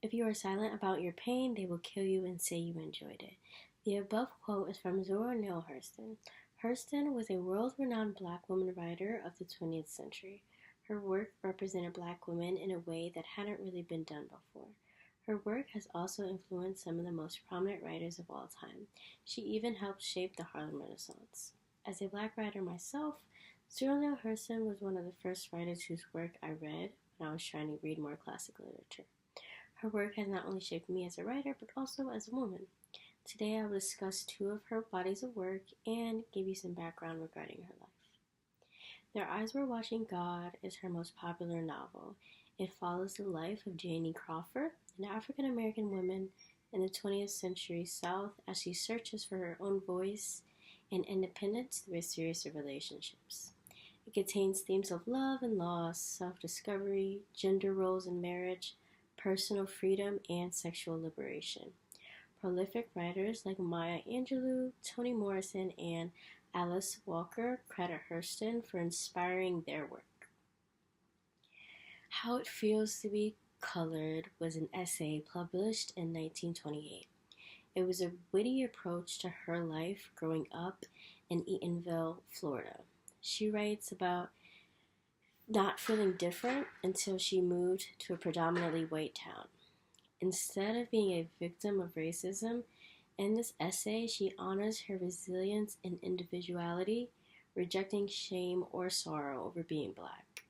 If you are silent about your pain, they will kill you and say you enjoyed it. The above quote is from Zora Neale Hurston. Hurston was a world-renowned black woman writer of the 20th century. Her work represented black women in a way that hadn't really been done before. Her work has also influenced some of the most prominent writers of all time. She even helped shape the Harlem Renaissance. As a black writer myself, Zora Neale Hurston was one of the first writers whose work I read when I was trying to read more classical literature. Her work has not only shaped me as a writer, but also as a woman. Today I will discuss two of her bodies of work and give you some background regarding her life. Their Eyes Were Watching God is her most popular novel. It follows the life of Janie Crawford, an African-American woman in the 20th century South as she searches for her own voice and independence through a series of relationships. It contains themes of love and loss, self-discovery, gender roles in marriage, personal freedom, and sexual liberation. Prolific writers like Maya Angelou, Toni Morrison, and Alice Walker credit Hurston for inspiring their work. How It Feels to Be Colored was an essay published in 1928. It was a witty approach to her life growing up in Eatonville, Florida. She writes about not feeling different until she moved to a predominantly white town. Instead of being a victim of racism, in this essay she honors her resilience and individuality, rejecting shame or sorrow over being black.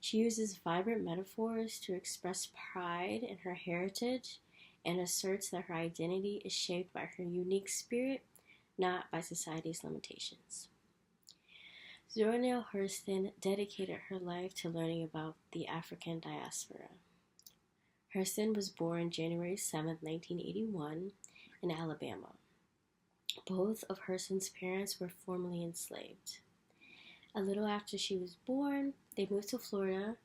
She uses vibrant metaphors to express pride in her heritage and asserts that her identity is shaped by her unique spirit, not by society's limitations. Zora Neale Hurston dedicated her life to learning about the African diaspora. Hurston was born January 7, 1981, in Alabama. Both of Hurston's parents were formerly enslaved. A little after she was born, they moved to Florida.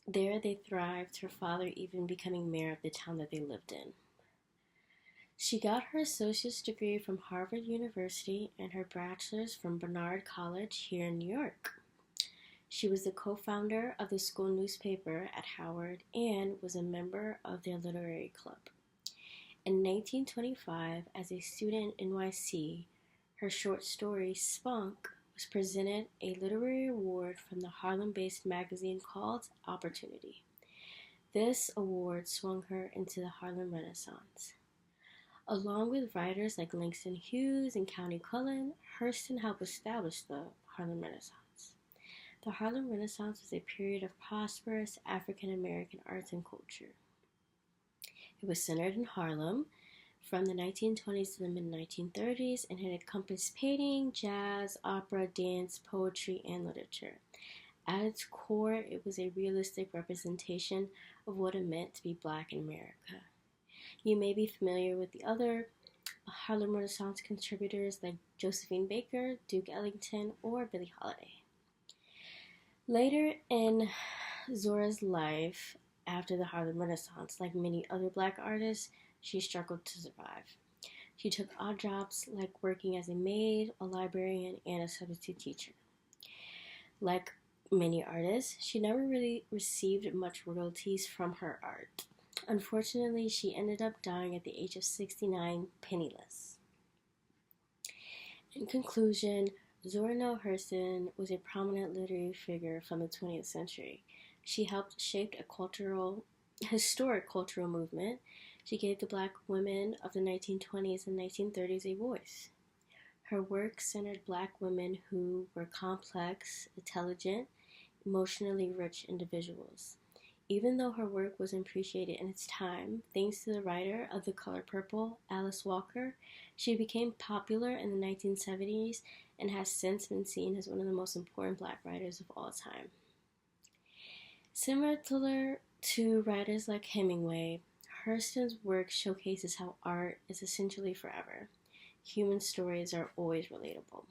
There they thrived, her father even becoming mayor of the town that they lived in. She got her associate's degree from Harvard University and her bachelor's from Barnard College here in New York. She was the co-founder of the school newspaper at Howard and was a member of their literary club. In 1925, as a student in NYC, her short story, Spunk, was presented a literary award from the Harlem-based magazine called Opportunity. This award swung her into the Harlem Renaissance. Along with writers like Langston Hughes and Countee Cullen, Hurston helped establish the Harlem Renaissance. The Harlem Renaissance was a period of prosperous African-American arts and culture. It was centered in Harlem from the 1920s to the mid-1930s and it encompassed painting, jazz, opera, dance, poetry, and literature. At its core, it was a realistic representation of what it meant to be black in America. You may be familiar with the other Harlem Renaissance contributors like Josephine Baker, Duke Ellington, or Billie Holiday. Later in Zora's life, after the Harlem Renaissance, like many other black artists, she struggled to survive. She took odd jobs like working as a maid, a librarian, and a substitute teacher. Like many artists, she never really received much royalties from her art. Unfortunately, she ended up dying at the age of 69, penniless. In conclusion, Zora Neale Hurston was a prominent literary figure from the 20th century. She helped shape a historic cultural movement. She gave the black women of the 1920s and 1930s a voice. Her work centered black women who were complex, intelligent, emotionally rich individuals. Even though her work was appreciated in its time, thanks to the writer of The Color Purple, Alice Walker, she became popular in the 1970s and has since been seen as one of the most important black writers of all time. Similar to writers like Hemingway, Hurston's work showcases how art is essentially forever. Human stories are always relatable.